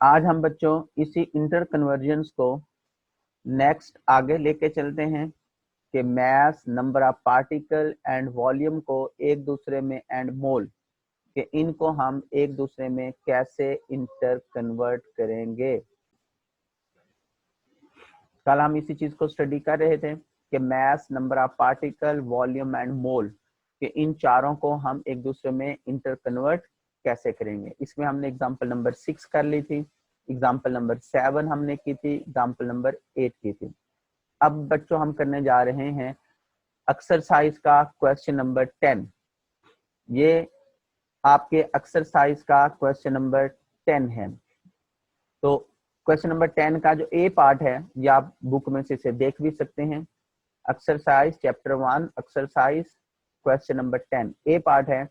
आज हम बच्चों इसी इंटर कन्वर्जन्स को नेक्स्ट आगे लेके चलते हैं कि mass, number of particle and volume को एक दूसरे में एंड मोल कि इनको हम एक दूसरे में कैसे इंटर कन्वर्ट करेंगे। कल हम इसी चीज को स्टडी कर रहे थे कि mass, number of particle, volume and mole कि इन चारों को हम एक दूसरे में इंटर कन्वर्ट कैसे करेंगे। इसमें हमने एग्जांपल नंबर 6 कर ली थी, एग्जांपल नंबर 7 हमने की थी, एग्जांपल नंबर 8 की थी। अब बच्चों हम करने जा रहे हैं एक्सरसाइज का क्वेश्चन नंबर 10। ये आपके एक्सरसाइज का क्वेश्चन नंबर 10 है। तो क्वेश्चन नंबर 10 का जो ए पार्ट है ये आप बुक में से इसे देख भी सकते हैं। Exercise chapter 1 exercise question number 10 ए पार्ट है,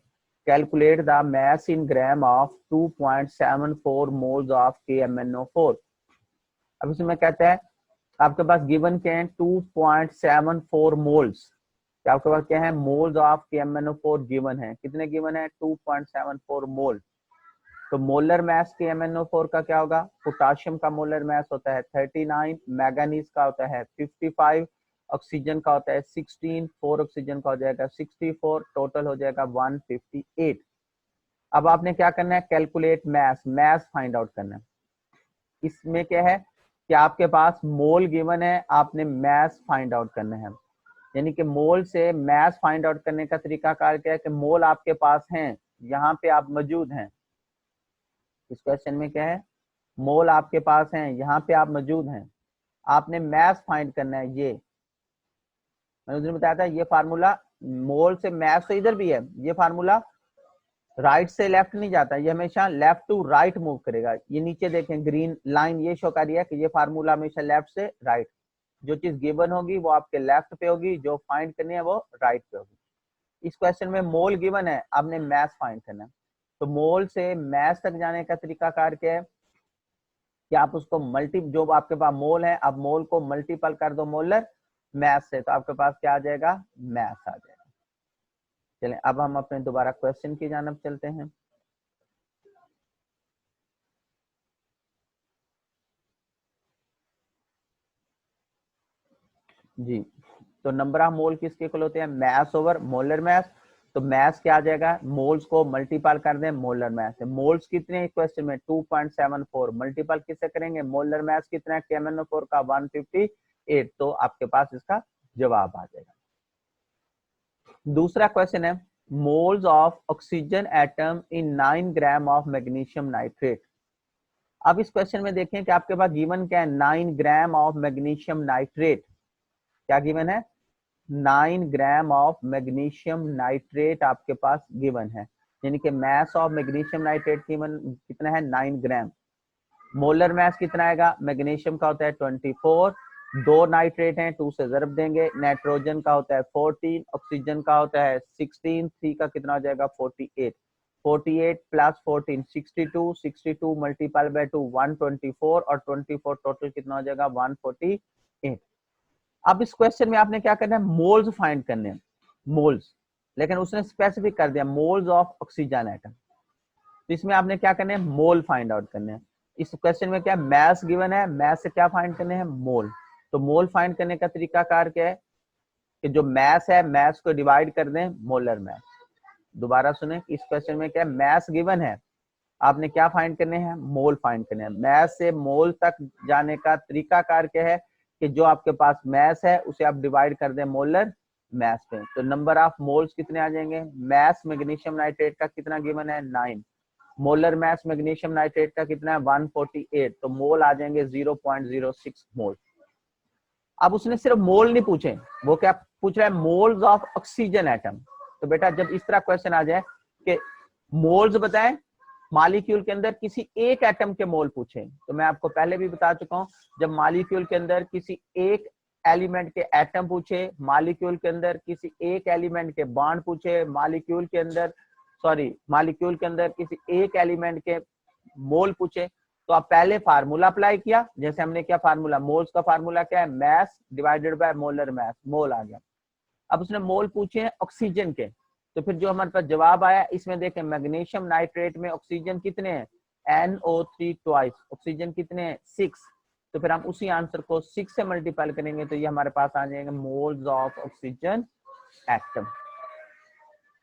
calculate the mass in gram of 2.74 moles of KMnO4। अब इसमें कहता है आपके पास गिवन क्या है 2.74 मोल्स, आपके पास क्या है मोल्स ऑफ KMnO4 गिवन है। कितने गिवन है 2.74 मोल। तो मोलर मास KMnO4 का क्या होगा, पोटाशियम का मोलर मास होता है 39, मैंगनीज का होता है 55, ऑक्सीजन का होता है 16, 4 ऑक्सीजन का हो जाएगा 64, टोटल हो जाएगा 158। अब आपने क्या करना है calculate mass, mass find out करना है। इसमें क्या है कि आपके पास मोल गिवन है, आपने मास फाइंड आउट करना है। यानी कि मोल से मास फाइंड आउट करने का तरीका कार क्या है कि मोल आपके पास हैं, यहाँ पे आप मौजूद हैं। इस क्वेश्चन में क्या है मोल आपके पास हैं, यहाँ पे आप मौजूद हैं, आपने मास फाइंड करना है। ये मैंने उस दिन बताया था ये फार्मूला मोल से मास तो इधर भी है, ये फार्मूला राइट से लेफ्ट नहीं जाता, ये हमेशा लेफ्ट टू राइट मूव करेगा। ये नीचे देखें ग्रीन लाइन ये शो कर रही है कि ये फार्मूला हमेशा लेफ्ट से राइट, जो चीज गिवन होगी वो आपके लेफ्ट पे होगी, जो फाइंड करनी है वो राइट पे होगी। इस क्वेश्चन में मोल गिवन है, आपने मास फाइंड करना है। तो मोल से मास तक जाने का तरीका कार क्या है कि आप उसको जो आपके पास मोल है, आप मोल को मल्टीपल कर दो मोलर मास से, तो आपके पास क्या आ जाएगा मास आ जाएगा। चलें अब हम अपने दोबारा क्वेश्चन की जानब चलते हैं। जी, तो नंबर ऑफ मोल किसके इक्वल होते हैं मास ओवर मोलर मास। तो मास क्या आ जाएगा, मोल्स को मल्टीपल कर दें मोलर मास से। मोल्स कितने हैं क्वेश्चन में 2.74, मल्टीपल किससे करेंगे मोलर मास कितना है KMnO4 का 158, तो आपके पास इसका जवाब आ जाएगा। दूसरा क्वेश्चन है moles of oxygen atom in 9 gram of magnesium nitrate. अब इस क्वेश्चन में देखें कि आपके पास गिवन क्या है 9 ग्राम ऑफ मैग्नीशियम नाइट्रेट। क्या गिवन है 9 ग्राम ऑफ मैग्नीशियम नाइट्रेट आपके पास गिवन है, यानी कि mass of magnesium nitrate given कितना है 9 ग्राम। मोलर मास कितना आएगा, मैग्नीशियम का होता है 24, 2 नाइट्रेट हैं 2 से ज़रब देंगे, नाइट्रोजन का होता है 14, ऑक्सीजन का होता है 16, 3 का कितना हो जाएगा 48, 48 प्लस 14 62, 62 मल्टीपल बाय 2 124 और 24 टोटल कितना हो जाएगा 148। अब इस क्वेश्चन में आपने क्या करना है मोल्स फाइंड करने हैं, मोल्स, लेकिन उसने स्पेसिफिक कर दिया मोल्स ऑफ ऑक्सीजन एटम। तो इसमें आपने क्या करना है मोल फाइंड आउट करने हैं। इस क्वेश्चन में क्या मास गिवन है, मास से क्या फाइंड करने हैं मोल। तो मोल फाइंड करने का तरीका कार क्या है कि जो मास है मास को डिवाइड कर दें मोलर मास। दोबारा सुने, इस क्वेश्चन में क्या मास गिवन है, आपने क्या फाइंड करने हैं मोल फाइंड करने हैं। मास से मोल तक जाने का तरीका कार क्या है कि जो आपके पास मास है उसे आप डिवाइड कर दें मोलर मास पे। तो नंबर ऑफ मोल्स कितने आ जाएंगे, मास मैग्नीशियम नाइट्रेट का कितना गिवन है 9, मोलर मास मैग्नीशियम नाइट्रेट का कितना है 148, तो मोल आ जाएंगे 0.06 मोल। अब उसने सिर्फ मोल नहीं पूछे, वो क्या पूछ रहा है मोल्स ऑफ ऑक्सीजन एटम। तो बेटा जब इस तरह क्वेश्चन आ जाए कि मोल्स बताएं मॉलिक्यूल के अंदर किसी एक एटम के मोल पूछे, तो मैं आपको पहले भी बता चुका हूं जब मॉलिक्यूल के अंदर किसी एक एलिमेंट के एटम पूछे, मॉलिक्यूल के अंदर किसी एक एलिमेंट के बॉन्ड पूछे, मॉलिक्यूल के अंदर किसी एक एलिमेंट के मोल पूछे, तो आप पहले फार्मूला अप्लाई किया। जैसे हमने क्या फार्मूला, मोल्स का फार्मूला क्या है mass divided by molar mass, mole आ गया। अब उसने मोल पूछे हैं ऑक्सीजन के, तो फिर जो हमारे पास जवाब आया इसमें देखें मैग्नीशियम नाइट्रेट में ऑक्सीजन कितने हैं NO3 ट्वाइस, ऑक्सीजन कितने हैं 6, तो फिर हम उसी आंसर को 6 से मल्टीप्लाई करेंगे तो ये हमारे पास आ जाएगा मोल्स ऑफ ऑक्सीजन एटम।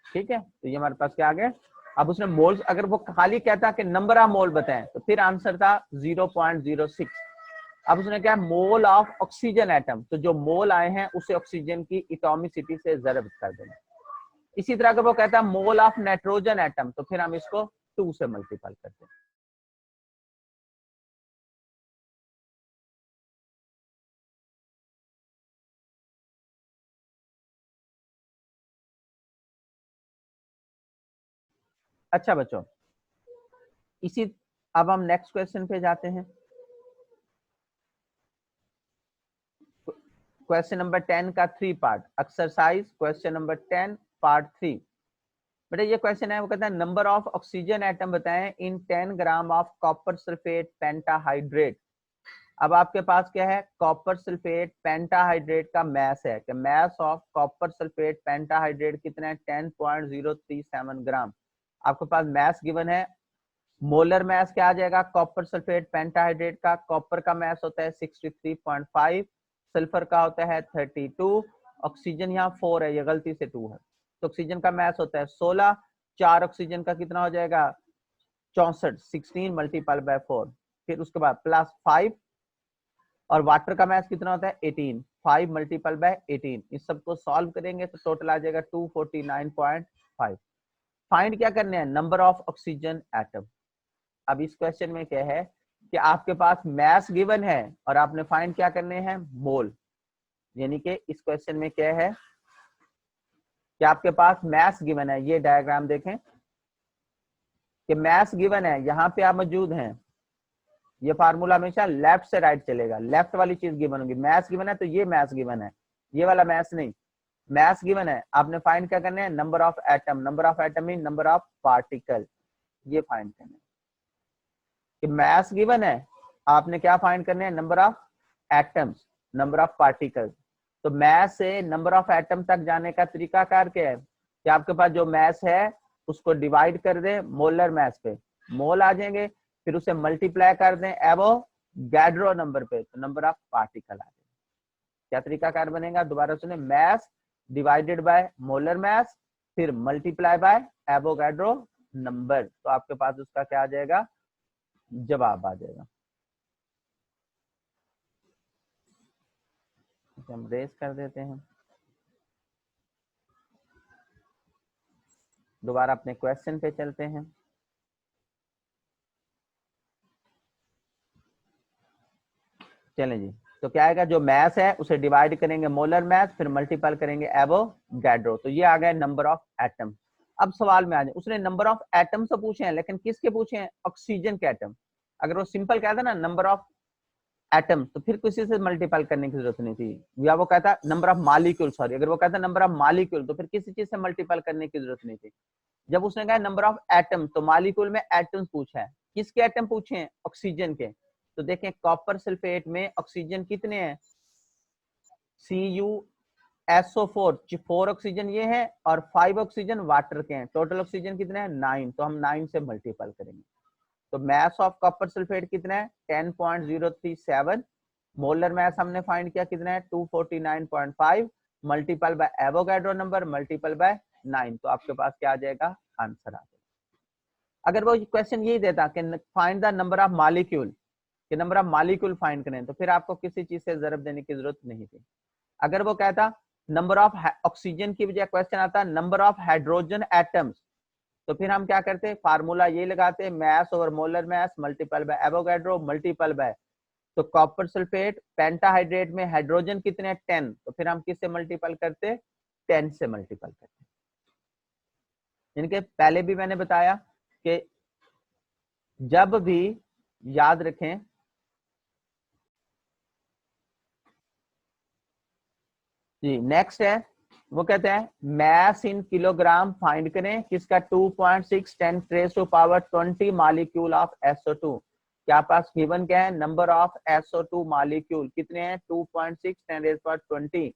ठीक है, तो ये हमारे पास क्या आ गया। अब उसने मोल्स, अगर वो खाली कहता कि नंबर ऑफ मोल बताएं तो फिर आंसर था 0.06। अब उसने क्या, मोल ऑफ ऑक्सीजन एटम, तो जो मोल आए हैं उसे ऑक्सीजन की एटॉमिसिटी से ज़रब कर देना। इसी तरह अगर वो कहता है मोल ऑफ नाइट्रोजन एटम तो फिर हम इसको 2 से मल्टीपल करते हैं। अच्छा बच्चों, इसी, अब हम नेक्स्ट क्वेश्चन पे जाते हैं। क्वेश्चन नंबर 10 का 3 part, exercise question number 10 part 3। बेटा ये क्वेश्चन है, वो कहता है नंबर ऑफ ऑक्सीजन एटम बताएं इन 10 gram of copper sulphate pentahydrate. अब आपके पास क्या है, कॉपर सल्फेट पेंटाहाइड्रेट का मैस है कि mass of copper sulphate pentahydrate कितना है 10.037 ग्राम। आपके पास मैस गिवन है। मोलर मैस क्या आ जाएगा कॉपर सल्फेट पेंटाहाइड्रेट का, कॉपर का मैस होता है 63.5, सल्फर का होता है 32, ऑक्सीजन यहाँ 4 है, ये गलती से 2 है, तो ऑक्सीजन का मैस होता है 16, 4 ऑक्सीजन का कितना हो जाएगा 64, 16 मल्टीपल बाय 4, फिर उसके बाद प्लस 5, और वाटर का मैस कितना होता है 18, 5 मल्टीपल बाय 18। इस सबको सॉल्व करेंगे तो टोटल आ जाएगा 249.5। फाइंड क्या करने हैं, नंबर ऑफ ऑक्सीजन एटम। अब इस क्वेश्चन में क्या है कि आपके पास मैस गिवन है और आपने फाइंड क्या करने हैं, मोल। यानी कि इस क्वेश्चन में क्या है कि आपके पास मैस गिवन है, ये डायग्राम देखें कि मैस गिवन है, यहाँ पे आप मौजूद हैं। ये फार्मूला हमेशा लेफ्ट से राइट चलेगा, लेफ्ट वाली चीज गिवन होगी। मैस गिवन है तो ये मैस गिवन है, ये वाला मैस नहीं। मैस गिवन है, आपने फाइंड क्या करना है, number of atom, number of atom mean number of particle, ये फाइंड करना है। कि मैस गिवन है, आपने क्या फाइंड करने हैं, number of atoms, number of particles. तो मैस से नंबर ऑफ एटम तक जाने का तरीका कार क्या है कि आपके पास जो मैस है उसको डिवाइड कर दें मोलर मैस पे, मोल आ जाएंगे, फिर उसे मल्टीप्लाई कर दें एवोगैड्रो नंबर पे, तो नंबर ऑफ पार्टिकल आ जाएंगे। क्या तरीका कार बनेगा, दोबारा सुने, mess divided by molar mass फिर मल्टीप्लाई बाय एवोगैड्रो नंबर, तो आपके पास उसका क्या आ जाएगा, जवाब आ जाएगा। हम रेस कर देते हैं, दोबारा अपने क्वेश्चन पे चलते हैं। चलें जी, तो क्या आएगा, जो मैस है उसे डिवाइड करेंगे मोलर मैस फिर मल्टीपल करेंगे एवोगैड्रो, तो ये आ गया नंबर ऑफ एटम। अब सवाल में आ जाए, उसने नंबर ऑफ एटम तो पूछे हैं लेकिन किसके पूछे हैं, ऑक्सीजन के एटम। अगर वो सिंपल कहता ना नंबर ऑफ एटम तो फिर किसी से मल्टीपल करने की जरूरत नहीं थी, या वो कहता नंबर ऑफ मालिक्यूल, सॉरी अगर वो कहता नंबर ऑफ मालिक्यूल तो फिर किसी चीज से मल्टीपल करने की जरूरत नहीं थी। जब उसने कहा नंबर ऑफ एटम तो मालिक्यूल में एटम्स पूछा है, किसके एटम पूछे हैं, ऑक्सीजन के। तो देखें कॉपर सल्फेट में ऑक्सीजन कितने हैं, CuSO4, 4 ऑक्सीजन ये है और 5 ऑक्सीजन वाटर के हैं, टोटल ऑक्सीजन कितने हैं 9, तो हम 9 से मल्टीपल करेंगे। तो मैस ऑफ कॉपर सल्फेट कितना है 10.037, मोलर मैस हमने फाइंड किया कितना है 249.5, multiple by Avogadro number multiple bye 9, तो आपके पास क्या आ जाएगा, आंसर आ जाएगा। अगर वो क्वेश्चन यही देता कि find the number of molecule, कि नंबर ऑफ मॉलिक्यूल फाइंड करें, तो फिर आपको किसी चीज से जरूरत देने की जरूरत नहीं थी। अगर वो कहता नंबर ऑफ ऑक्सीजन की बजाय क्वेश्चन आता नंबर ऑफ हाइड्रोजन एटम्स, तो फिर हम क्या करते, फार्मूला ये लगाते, mass over molar mass multiple by Avogadro multiple by, तो कॉपर सल्फेट पेंटाहाइड्रेट में हाइड्रोजन कितने 10, तो फिर हम किससे मल्टीपल करते, 10 से मल्टीपल करते। इनके पहले भी मैंने बताया कि जब भी, याद रखें, जी नेक्स्ट है, वो कहते हैं मैस इन किलोग्राम फाइंड करें किसका, 2.6 10⁻20 मॉलिक्यूल ऑफ SO2। क्या पास गिवन क्या है, नंबर ऑफ SO2 मॉलिक्यूल कितने हैं 2.6 10⁻20,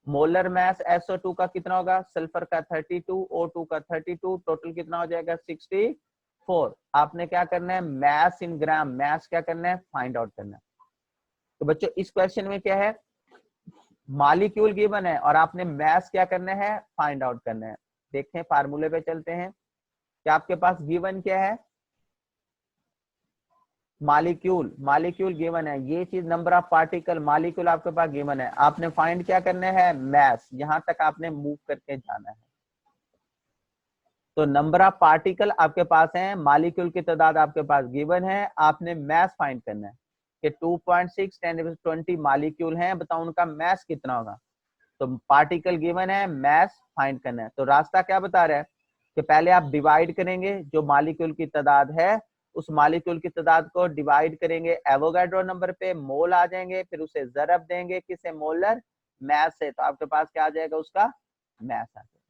मोलर मैस SO2 का कितना होगा, सल्फर का 32, O2 का 32, टोटल कितना हो जाएगा 64, 4। आपने क्या करना है, मैस इन ग्राम, मैस क्या करना है, फाइंड आउट करना है। तो बच्चों इस क्वेश्चन में क्या है, मॉलिक्यूल गिवन है और आपने मैस क्या करना है, फाइंड आउट करना है। देखें फार्मूले पे चलते हैं कि आपके पास गिवन क्या है, मॉलिक्यूल, मॉलिक्यूल गिवन है, ये चीज नंबर ऑफ पार्टिकल, मॉलिक्यूल आपके पास गिवन है, आपने फाइंड क्या करना है, मैस, यहां तक आपने मूव करके जाना है। तो नंबर ऑफ पार्टिकल आपके पास है, मॉलिक्यूल की तादाद आपके पास गिवन है, आपने मैस फाइंड करना है कि 2.6 × 10⁻20 मॉलिक्यूल हैं, बताओ उनका मैस कितना होगा। तो पार्टिकल गिवन है, मैस फाइंड करना है। तो रास्ता क्या बता रहा है कि पहले आप डिवाइड करेंगे, जो मॉलिक्यूल की तादाद है उस मॉलिक्यूल की तादाद को डिवाइड करेंगे एवोगाड्रो नंबर पे, मोल आ जाएंगे, फिर उसे जरब देंगे किसे, मोलर मैस से, तो आपके पास क्या आ जाएगा, उसका मैस आ जाएगा।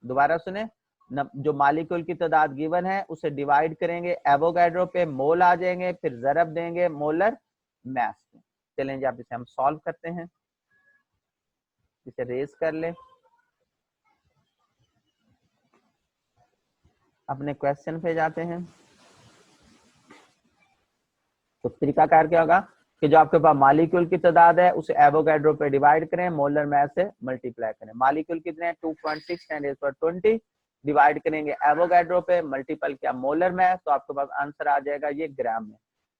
दोबारा सुने, जो मॉलिक्यूल की तादाद गिवन है उसे डिवाइड करेंगे एवोगाड्रो पे, मोल आ जाएंगे, फिर जरब देंगे मोलर मैस पे। चलें जी, आप इसे हम सॉल्व करते हैं, इसे रेज कर ले, अपने क्वेश्चन पे जाते हैं। तो तरीकाकार क्या होगा कि जो आपके पास मॉलिक्यूल की तादाद है उसे एवोगाड्रो पे डिवाइड करें, मोलर मैस से मल्टीप्लाई करें। मॉलिक्यूल कितने हैं, 2.6 × 10⁻20, डिवाइड करेंगे एवोगाड्रो पे, मल्टीपल किया मोलर मैस, तो आपके पास आंसर आ जाएगा ये ग्राम में।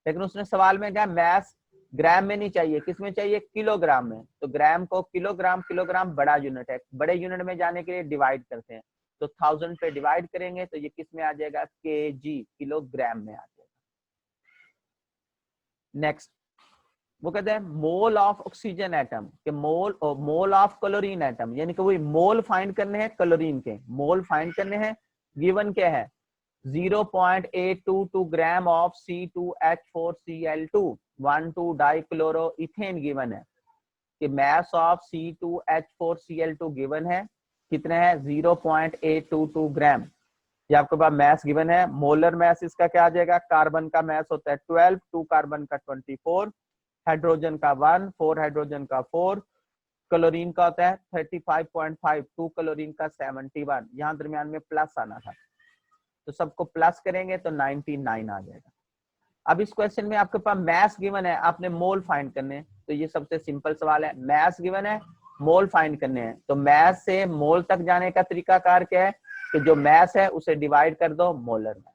लेकिन उसने सवाल में क्या, मैस ग्राम में नहीं चाहिए, किस में चाहिए, किलोग्राम में। तो ग्राम को किलोग्राम, किलोग्राम बड़ा यूनिट है, बड़े यूनिट में जाने के लिए डिवाइड करते हैं, तो 1000 पे डिवाइड करेंगे तो ये किस में आ जाएगा, केजी, किलोग्राम में आ जाएगा। नेक्स्ट वो कहते हैं मोल ऑफ ऑक्सीजन एटम के मोल ऑफ क्लोरीन एटम, यानी कि वही मोल फाइंड करने हैं, क्लोरीन के मोल फाइंड करने हैं। गिवन क्या है, 0.822 gram of C2H4Cl2 1,2 dichloroethane given है कि मैस ऑफ C2H4Cl2 गिवन है, कितने हैं, 0.822 ग्राम। ये आपके पास मैस गिवन है। मोलर मैस इसका क्या आ जाएगा, कार्बन का मैस होता है 12, 2 कार्बन का 24, हाइड्रोजन का 1, 4 हाइड्रोजन का 4, क्लोरीन का होता है 35.5, 2 क्लोरीन का 71, यहाँ दरमियान में प्लस आना था, तो सबको प्लस करेंगे तो 99 आ जाएगा। अब इस क्वेश्चन में आपके पास मैस गिवन है, आपने मोल फाइंड करने हैं, तो ये सबसे सिंपल सवाल है, मैस गिवन है, मोल फाइंड करने हैं। तो मैस से मोल तक जाने का तरीकाकार क्या है कि जो मैस है उसे डिवाइड कर दो मोलर में।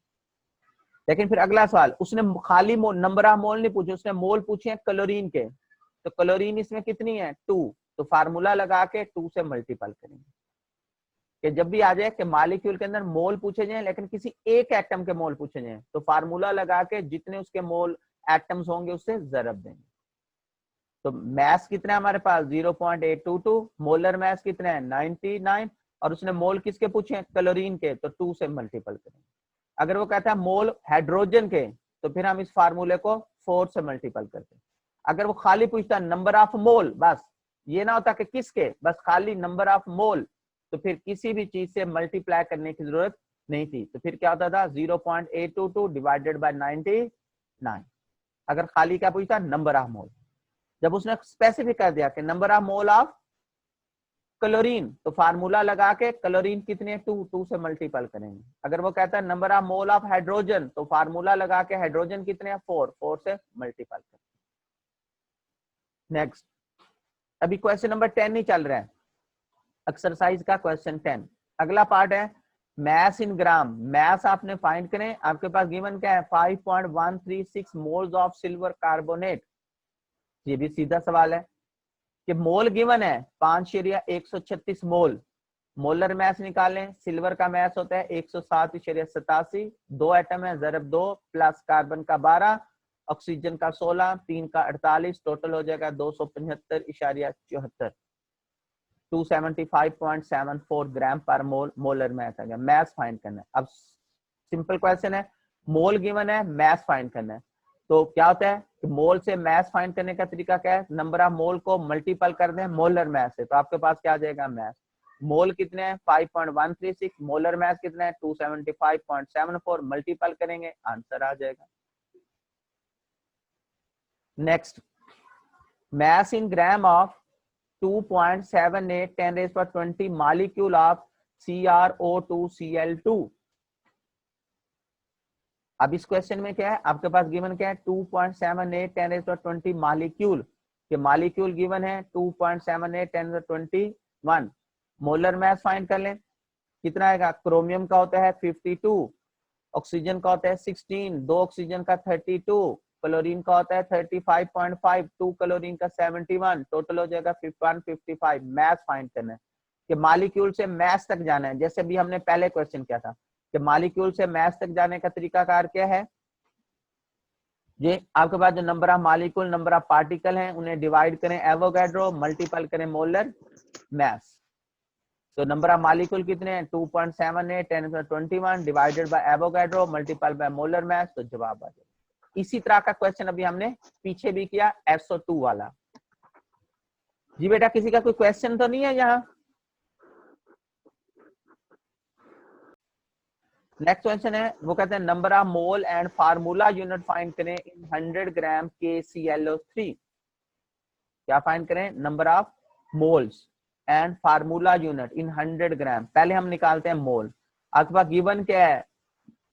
लेकिन फिर अगला सवाल, उसने खाली नंबर ऑफ मोल नहीं पूछे, उसने मोल पूछे हैं क्लोरीन के, तो क्लोरीन इसमें कितनी है, 2, तो फार्मूला लगा के 2 से मल्टीपल करेंगे कि जब भी आ जाए कि मॉलिक्यूल के अंदर मोल पूछे जाए लेकिन किसी एक एटम के मोल पूछे जाए, तो फार्मूला लगा के जितने उसके मोल एटम्स होंगे उससे जरब देंगे। तो मैस कितना है हमारे पास, 0.822, मोलर मैस कितना है 99, और उसने मोल किसके पूछे हैं, क्लोरीन के, तो 2 से मल्टीपल करेंगे। अगर वो कहता है मोल हाइड्रोजन के, तो फिर हम इस फार्मूले को 4 से मल्टीपल करते हैं। अगर वो खाली पूछता नंबर ऑफ मोल, बस ये ना होता कि किसके, बस खाली नंबर ऑफ मोल, तो फिर किसी भी चीज से मल्टीप्लाई करने की जरूरत नहीं थी। तो फिर क्या होता था, 0.822 डिवाइडेड बाय 99। अगर खाली क्या पूछता, नंबर ऑफ मोल। जब उसने स्पेसिफिक कर दिया कि number of mole of chlorine, तो फार्मूला लगा के क्लोरीन कितने, 2 से मल्टीपल करेंगे। अगर वो कहता है number of mole of hydrogen, तो फार्मूला लगा के हाइड्रोजन कितने हैं, 4 से मल्टीपल करेंगे। नेक्स्ट, अभी क्वेश्चन नंबर 10 ही चल रहा है, एक्सरसाइज का क्वेश्चन 10। अगला पार्ट है मैस इन ग्राम। मैस आपने फाइंड करें, आपके पास गिवन क्या है, 5.136 मोल्स ऑफ सिल्वर कार्बोनेट। ये भी सीधा सवाल है कि मोल गिवन है 5.136 मोल, मोलर मैस निकालें। सिल्वर का मैस होता है 107.87, 2 एटम है, जरब 2 प्लस कार्बन का 12, ऑक्सीजन का 16, 3 का 48, टोटल हो जाएगा 275.74, 275.74 ग्राम पर मोल मोलर मैस आ गया। मैस फाइंड करना है। अब सिंपल क्वेश्चन है, मोल गिवन है, मैस फाइंड करना है। तो क्या होता है कि मोल से मैस फाइंड करने का तरीका क्या है, नंबर ऑफ मोल को मल्टीपल कर दें मोलर मैस से, तो आपके पास क्या आ जाएगा, मैस। मोल कितने हैं 5.136, मोलर मैस कितने हैं 275.74, मल्टीपल करेंगे आंसर आ जाएगा। Next, mass in gram of 2.78 10⁻20 molecule of CrO2Cl2। अब इस क्वेश्चन में क्या है, आपके पास गिवन क्या है 2.78 10⁻20 मॉलिक्यूल, के मॉलिक्यूल गिवन है 2.78 10⁻21। मोलर मास फाइंड कर लें, कितना आएगा, क्रोमियम का होता है 52, ऑक्सीजन का होता है 16, 2 ऑक्सीजन का 32, क्लोरीन का होता है 35.5, 2 क्लोरीन का 71, टोटल हो जाएगा 155। मैस फाइंड करना है कि मॉलिक्यूल से मैस तक जाना है, जैसे भी हमने पहले क्वेश्चन किया था कि मॉलिक्यूल से मैस तक जाने का तरीकाकार क्या है, ये आपके पास जो number of molecule number of particle हैं उन्हें डिवाइड करें एवोगैड्रो, मल्टीपल करें मोलर मैस। तो नंबर ऑफ मॉलिक्यूल कितने हैं 2.78 10⁻21 divided by Avogadro multiple by molar mass, तो जवाब आ जाएगा। इसी तरह का क्वेश्चन अभी हमने पीछे भी किया SO2 वाला। जी बेटा किसी का कोई क्वेश्चन तो नहीं है यहाँ? नेक्स्ट क्वेश्चन है, वो कहते हैं number of mole and formula unit find करें इन 100 ग्राम KClO3। क्या फाइंड करें, number of moles and formula unit in 100 ग्राम। पहले हम निकालते हैं मोल। आपके पास गिवन क्या है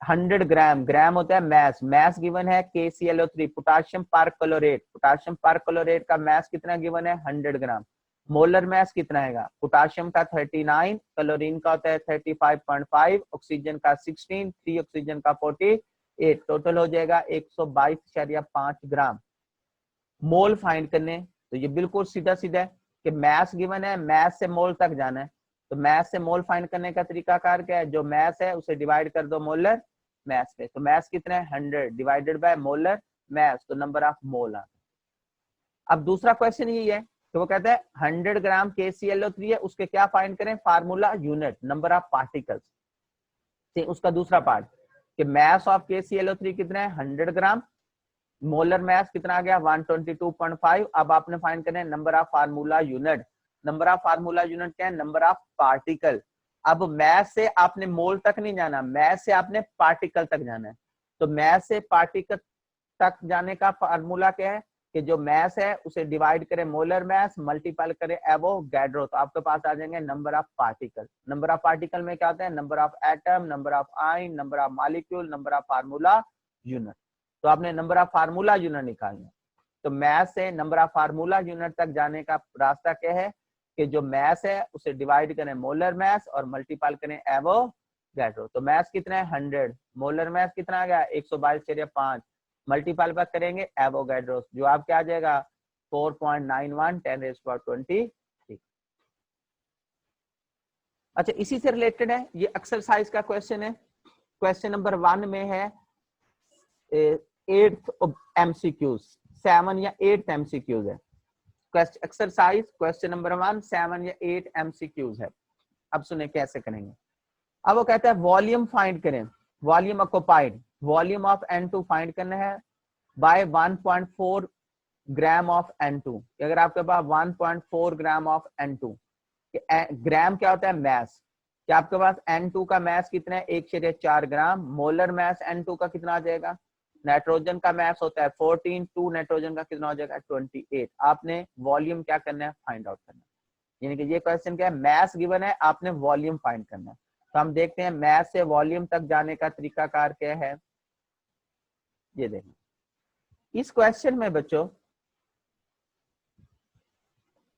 100 ग्राम, ग्राम होता है मैस, मैस गिवन है KClO3 potassium perchlorate, potassium perchlorate का मैस कितना गिवन है 100 ग्राम। मोलर मैस कितना आएगा, पोटाशियम का 39, क्लोरीन का होता है 35.5, ऑक्सीजन का 16, 3 ऑक्सीजन का 48, टोटल हो जाएगा 122.5 ग्राम। मोल फाइंड करने, तो ये बिल्कुल सीधा सीधा है कि मैस गिवन है, मैस से मोल तक जाना है, तो मैस से मोल फाइंड करने का तरीकाकार क्या है, जो मैस है उसे डिवाइड कर दो मोलर मैस पे। तो मैस कितना है 100 डिवाइडेड बाय मोलर मैस, तो नंबर ऑफ मोल आता है। अब दूसरा क्वेश्चन यही है, तो वो कहता है 100 ग्राम KClO3 है, उसके क्या फाइंड करें, formula unit number of particles. उसका दूसरा पार्ट कि मैस ऑफ KClO3 कितना है 100 ग्राम, मोलर मैस कितना आ गया 122.5। अब आपने फाइंड करना है number of formula unit, number of formula unit क्या है, नंबर ऑफ पार्टिकल। अब मैस से आपने मोल तक नहीं जाना, मैस से आपने पार्टिकल तक जाना है। तो मैस से पार्टिकल तक जाने का फार्मूला क्या है कि जो मैस है उसे डिवाइड करें मोलर मैस मल्टीपल करें एवोगैड्रो, तो आपके पास आ जाएंगे number of particle. Number of particle में क्या होता है, number of atom, number of ion, number of molecule, number of formula unit. तो आपने नंबर ऑफ फार्मूला यूनिट निकालना। तो मैस से नंबर ऑफ फार्मूला यूनिट तक जाने का रास्ता क्या है कि जो मैस है उसे डिवाइड करें मोलर मैस और मल्टीपल करें एवोगैड्रो। तो मैस कितना है 100, मोलर मैस कितना आ गया 122.5, मल्टीपल पर करेंगे एवोगैड्रो, जो आप क्या आ जाएगा 4.91 10⁻20। अच्छा इसी से रिलेटेड है, ये एक्सरसाइज का क्वेश्चन है, क्वेश्चन नंबर 1 में है 8th MCQs, 7 या 8 MCQs है। एक्सरसाइज क्वेश्चन नंबर 1 7 या 8 MCQs है। अब सुने कैसे करेंगे। अब वो कहता है वॉल्यूम फाइंड करें, volume occupied, volume of N2 find करना है बाय 1.4 ग्राम ऑफ N2। अगर आपके पास 1.4 ग्राम ऑफ N2, ग्राम क्या होता है मैस, क्या आपके पास N2 का मैस कितना है 1.4 ग्राम, मोलर मैस N2 का कितना आ जाएगा, नाइट्रोजन का मैस होता है 14, 2 नाइट्रोजन का कितना हो जाएगा 28। आपने वॉल्यूम क्या करना है फाइंड आउट करना है, यानी कि ये क्वेश्चन क्या है, मैस गिवन है, आपने वॉल्यूम फाइंड करना है। तो हम देखते हैं मैस से वॉल्यूम तक जाने का तरीकाकार क्या है। ये देखें इस क्वेश्चन में बच्चों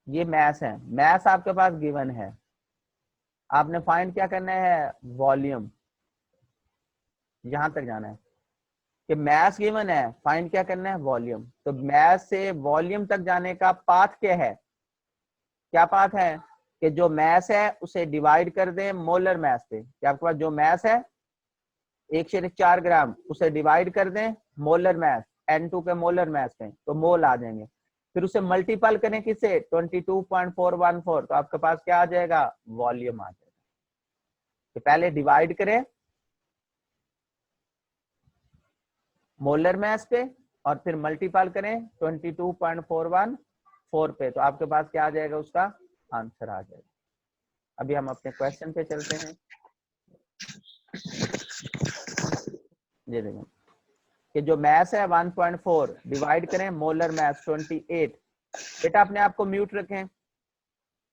ये मैस है, मैस आपके पास गिवन है, आपने फाइंड क्या करना है वॉल्यूम, यहां तक जाना है कि मैस गिवन है, फाइंड क्या करना है वॉल्यूम। तो मैस से वॉल्यूम तक जाने का पाथ क्या है, क्या पाथ है कि जो मैस है उसे डिवाइड कर दें मोलर मैस पे, कि आपके पास जो मैस है 1.4 ग्राम उसे डिवाइड कर दें मोलर मैस N2 के मोलर मैस पे, तो मोल आ जाएंगे। फिर उसे मल्टीपल करें किससे 22.414, तो आपके पास क्या आ जाएगा वॉल्यूम आ जाएगा। तो पहले डिवाइड करें मोलर मैस पे और फिर मल्टीपल करें 22.414 पे, तो आपके पास क्या आ जाएगा उसका आंसर आ जाएगा। अभी हम अपने क्वेश्चन पे चलते हैं। ये देखें कि जो मैस है 1.4 डिवाइड करें मोलर मैस 28, बेटा अपने आप को म्यूट रखें,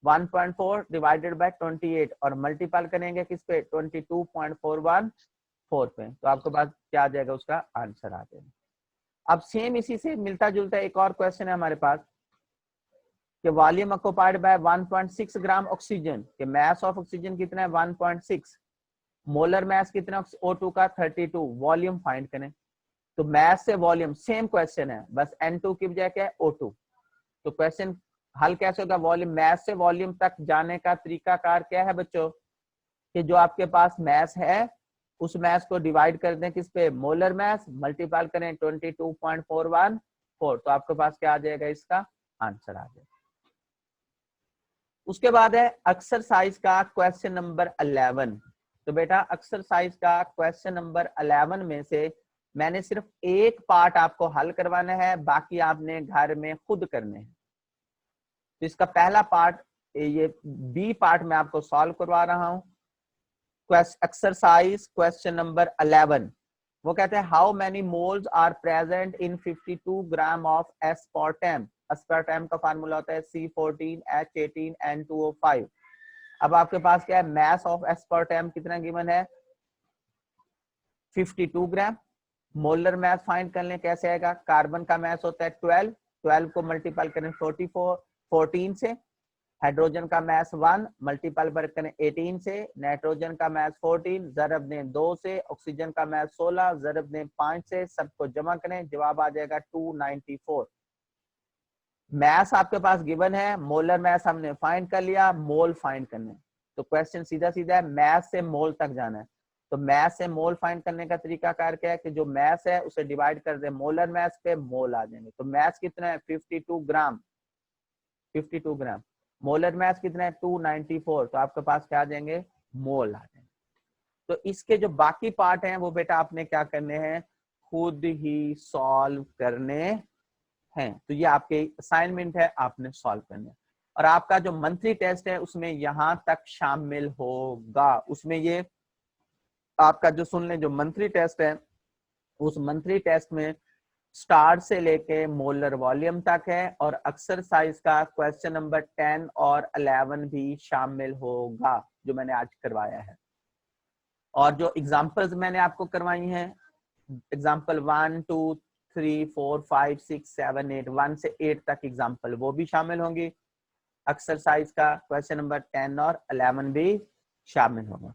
1.4 डिवाइडेड बाय 28 और मल्टीपल करेंगे किस पे 22.414 4 पे, तो आपके पास क्या आ जाएगा, उसका आंसर आ जाएगा। अब सेम इसी से मिलता जुलता एक और क्वेश्चन है हमारे पास कि volume occupied by 1.6 gram oxygen, कि मास ऑफ ऑक्सीजन कितना है 1.6, मोलर मास कितना O2 का 32, वॉल्यूम फाइंड करें। तो मास से वॉल्यूम सेम क्वेश्चन है, बस N2 की बजाय क्या है O2। तो क्वेश्चन हल कैसे होगा, वॉल्यूम मास से वॉल्यूम तक जाने का तरीकाकार क्या है बच्चों, कि जो आपके पास मास है उस मास को डिवाइड कर दें किस पे, मोलर मास, मल्टीप्लाई करें 22.414, तो आपके पास क्या आ जाएगा, इसका आंसर आ जाएगा। उसके बाद है एक्सरसाइज का क्वेश्चन नंबर 11। तो बेटा एक्सरसाइज का क्वेश्चन नंबर 11 में से मैंने सिर्फ एक पार्ट आपको हल करवाना है, बाकी आपने घर में खुद करने हैं। तो इसका पहला पार्ट, ये बी पार्ट मैं आपको सॉल्व करवा रहा हूं। एक्सरसाइज क्वेश्चन नंबर 11, वो कहते हैं how many moles are present in 52 gram of aspartame. Aspartame का फार्मूला होता है C14H18N2O5। अब आपके पास क्या है, मास ऑफ एस्पार्टेम कितना गिवन है 52 ग्राम। मोलर मास फाइंड कर लें, कैसे आएगा, कार्बन का मास होता है 12 को मल्टीपल करें 14 से, हाइड्रोजन का मास 1 मल्टीपल करें 18 से, नाइट्रोजन का मास 14 जरब दें 2 से, ऑक्सीजन का मास 16 जरब दें 5 से, सबको जमा करें, जवाब आ जाएगा 294। मास आपके पास गिवन है, मोलर मास हमने फाइंड कर लिया, मोल फाइंड करने। तो क्वेश्चन सीधा सीधा है, मास से मोल तक जाना है। तो मास से मोल फाइंड करने का तरीका कार क्या है कि जो मास है उसे डिवाइड कर दे मोलर मास पे, मोल आ जाएंगे। तो मास कितना है 52 ग्राम, 52 ग्राम। मोलर मास कितना है 294, तो आपके पास क्या आ जाएंगे, मोल आ जाएंगे। तो इसके जो बाकी पार्ट हैं वो बेटा आपने क्या करने हैं, खुद ही सॉल्व करने हैं। तो ये आपके असाइनमेंट है, आपने सॉल्व करने हैं। और आपका जो मंथली टेस्ट है उसमें यहां तक शामिल होगा। उसमें ये आपका जो सुन लें, जो मंथली टेस्ट है उस मंथली टेस्ट में स्टार्ट से लेके मोलर वॉल्यूम तक है, और एक्सरसाइज का क्वेश्चन नंबर 10 और 11 भी शामिल होगा जो मैंने आज करवाया है। और जो एग्जांपल्स मैंने आपको करवाई हैं, एग्जांपल 1 2 3 4 5 6 7 8, 1 से 8 तक एग्जांपल, वो भी शामिल होंगी। एक्सरसाइज का क्वेश्चन नंबर 10 और 11 भी शामिल होगा।